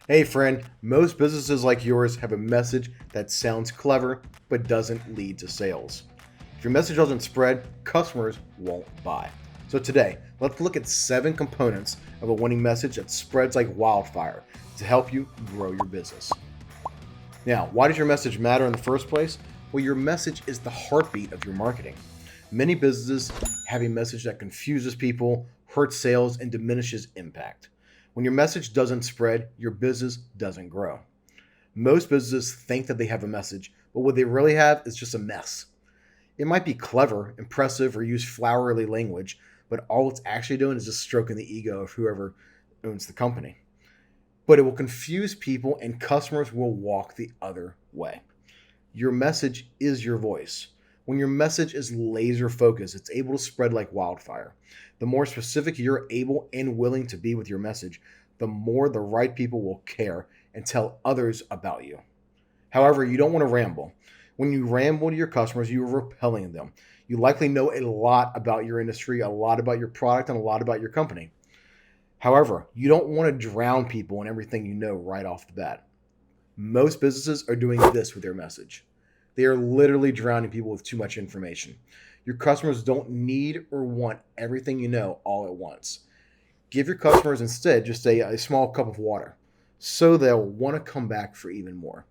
Hey, friend, most businesses like yours have a message that sounds clever but doesn't lead to sales. If your message doesn't spread, customers won't buy. So, today, let's look at 7 components of a winning message that spreads like wildfire to help you grow your business. Now, why does your message matter in the first place? Well, your message is the heartbeat of your marketing. Many businesses have a message that confuses people, hurts sales, and diminishes impact. When your message doesn't spread, your business doesn't grow. Most businesses think that they have a message, but what they really have is just a mess. It might be clever, impressive, or use flowery language, but all it's actually doing is just stroking the ego of whoever owns the company. But it will confuse people, and customers will walk the other way. Your message is your voice. When your message is laser focused, it's able to spread like wildfire. The more specific you're able and willing to be with your message, the more the right people will care and tell others about you. However, you don't want to ramble. When you ramble to your customers, you are repelling them. You likely know a lot about your industry, a lot about your product, and a lot about your company. However, you don't want to drown people in everything you know right off the bat. Most businesses are doing this with their message. They are literally drowning people with too much information. Your customers don't need or want everything you know all at once. Give your customers instead just a small cup of water so they'll want to come back for even more.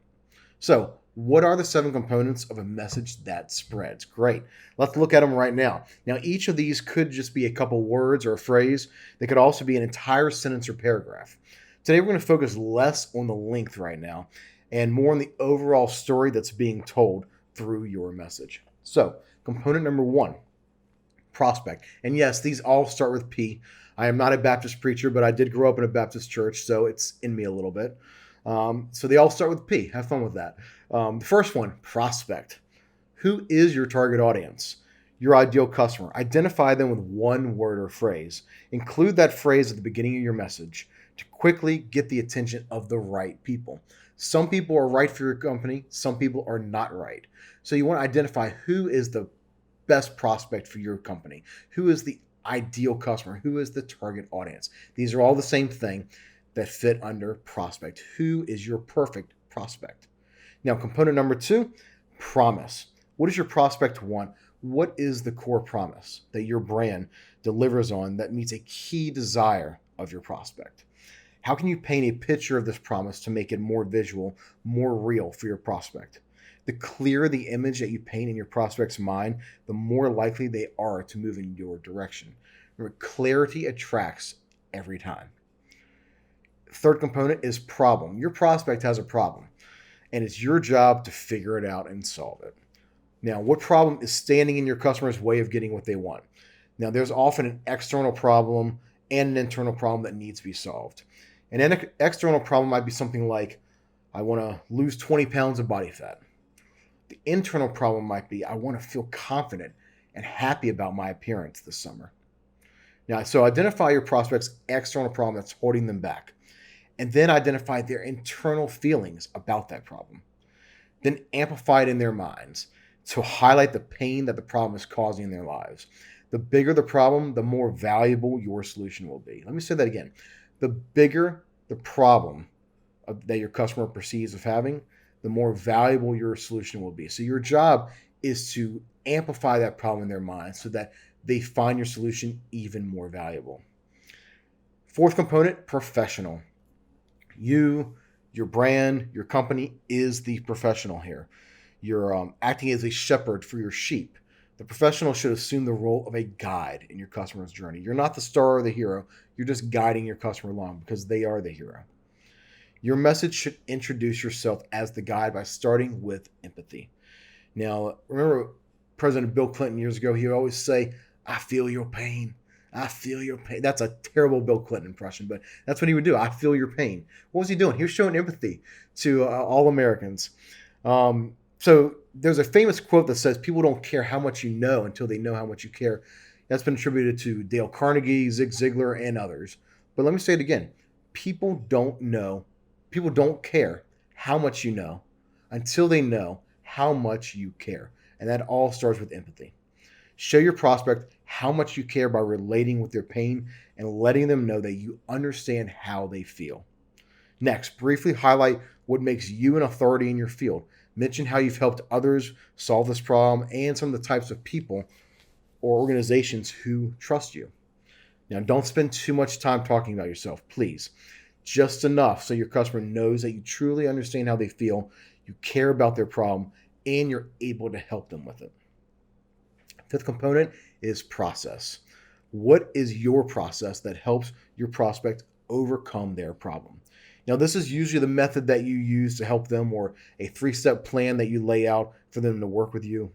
So, what are the 7 components of a message that spreads? Great. Let's look at them right now. Now, each of these could just be a couple words or a phrase. They could also be an entire sentence or paragraph. Today, we're going to focus less on the length right now and more on the overall story that's being told through your message. So, component number 1, prospect. And yes, these all start with P. I am not a Baptist preacher, but I did grow up in a Baptist church, so it's in me a little bit. So they all start with P. Have fun with that. The first one, prospect. Who is your target audience? Your ideal customer. Identify them with one word or phrase. Include that phrase at the beginning of your message to quickly get the attention of the right people. Some people are right for your company, some people are not right. So you want to identify who is the best prospect for your company, who is the ideal customer, who is the target audience. These are all the same thing that fit under prospect. Who is your perfect prospect? Now, component number 2, promise. What does your prospect want? What is the core promise that your brand delivers on that meets a key desire of your prospect? How can you paint a picture of this promise to make it more visual, more real for your prospect? The clearer the image that you paint in your prospect's mind, the more likely they are to move in your direction. Remember, clarity attracts every time. Third component is problem. Your prospect has a problem, and it's your job to figure it out and solve it. Now, what problem is standing in your customer's way of getting what they want? Now, there's often an external problem and an internal problem that needs to be solved. An external problem might be something like, I want to lose 20 pounds of body fat. The internal problem might be, I want to feel confident and happy about my appearance this summer. Now, so identify your prospect's external problem that's holding them back, and then identify their internal feelings about that problem. Then amplify it in their minds to highlight the pain that the problem is causing in their lives. The bigger the problem, the more valuable your solution will be. Let me say that again. The bigger the problem that your customer perceives of having, the more valuable your solution will be. So your job is to amplify that problem in their minds so that they find your solution even more valuable. Fourth component, professional. You, your brand, your company is the professional here. You're acting as a shepherd for your sheep. The professional should assume the role of a guide in your customer's journey. You're not the star or the hero. You're just guiding your customer along because they are the hero. Your message should introduce yourself as the guide by starting with empathy. Now, remember President Bill Clinton years ago, he would always say, I feel your pain. I feel your pain. That's a terrible Bill Clinton impression, but that's what he would do. I feel your pain. What was he doing? He was showing empathy to all Americans. So there's a famous quote that says, people don't care how much you know until they know how much you care. That's been attributed to Dale Carnegie, Zig Ziglar, and others. But let me say it again. People don't know, people don't care how much you know until they know how much you care. And that all starts with empathy. Show your prospect how much you care by relating with their pain and letting them know that you understand how they feel. Next, briefly highlight what makes you an authority in your field. Mention how you've helped others solve this problem and some of the types of people or organizations who trust you. Now, don't spend too much time talking about yourself, please. Just enough so your customer knows that you truly understand how they feel, you care about their problem, and you're able to help them with it. Fifth component is process. What is your process that helps your prospect overcome their problem? Now, this is usually the method that you use to help them, or a 3-step plan that you lay out for them to work with you.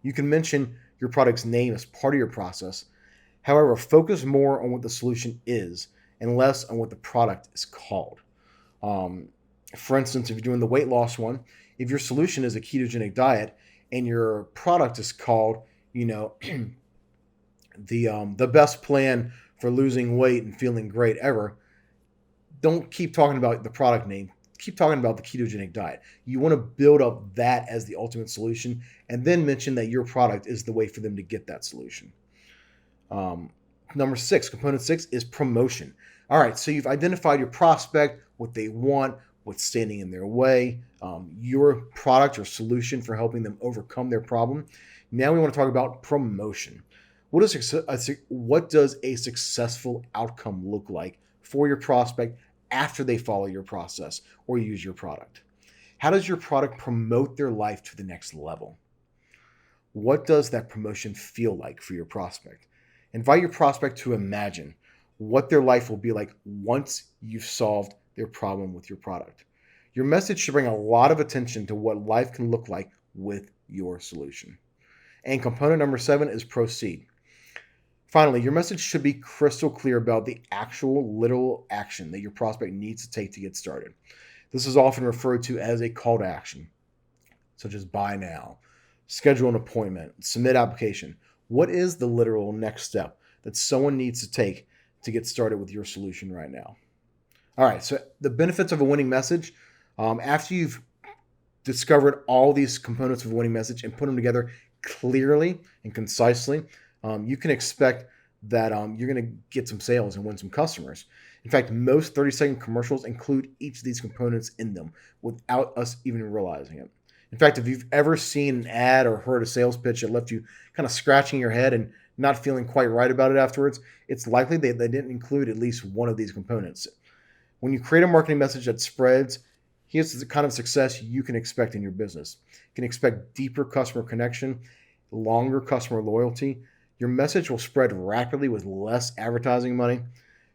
You can mention your product's name as part of your process. However, focus more on what the solution is and less on what the product is called. For instance, if you're doing the weight loss one, if your solution is a ketogenic diet and your product is called, the best plan for losing weight and feeling great ever, don't keep talking about the product name. Keep talking about the ketogenic diet. You want to build up that as the ultimate solution and then mention that your product is the way for them to get that solution. Number 6, component 6 is promotion. All right, so you've identified your prospect, what they want, what's standing in their way, your product or solution for helping them overcome their problem. Now we want to talk about promotion. What does a successful outcome look like for your prospect after they follow your process or use your product? How does your product promote their life to the next level? What does that promotion feel like for your prospect? Invite your prospect to imagine what their life will be like once you've solved their problem with your product. Your message should bring a lot of attention to what life can look like with your solution. And component number 7 is proceed. Finally, your message should be crystal clear about the actual literal action that your prospect needs to take to get started. This is often referred to as a call to action, such as buy now, schedule an appointment, submit application. What is the literal next step that someone needs to take to get started with your solution right now? All right, so the benefits of a winning message, after you've discovered all these components of a winning message and put them together clearly and concisely, you can expect that you're going to get some sales and win some customers. In fact, most 30-second commercials include each of these components in them without us even realizing it. In fact, if you've ever seen an ad or heard a sales pitch that left you kind of scratching your head and not feeling quite right about it afterwards, it's likely they didn't include at least one of these components. When you create a marketing message that spreads, here's the kind of success you can expect in your business. You can expect deeper customer connection, longer customer loyalty. Your message will spread rapidly with less advertising money.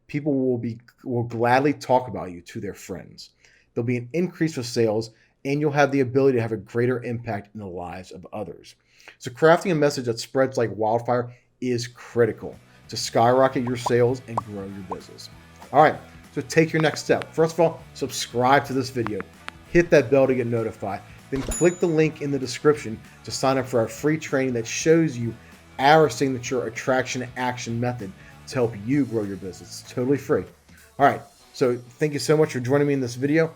People will gladly talk about you to their friends. There'll be an increase of sales, and you'll have the ability to have a greater impact in the lives of others. So crafting a message that spreads like wildfire is critical to skyrocket your sales and grow your business. All right, so take your next step. First of all, subscribe to this video. Hit that bell to get notified. Then click the link in the description to sign up for our free training that shows you our signature attraction action method to help you grow your business. It's totally free. All right, so thank you so much for joining me in this video.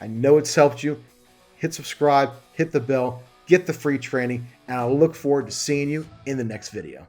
I know it's helped you. Hit subscribe, hit the bell, get the free training, and I look forward to seeing you in the next video.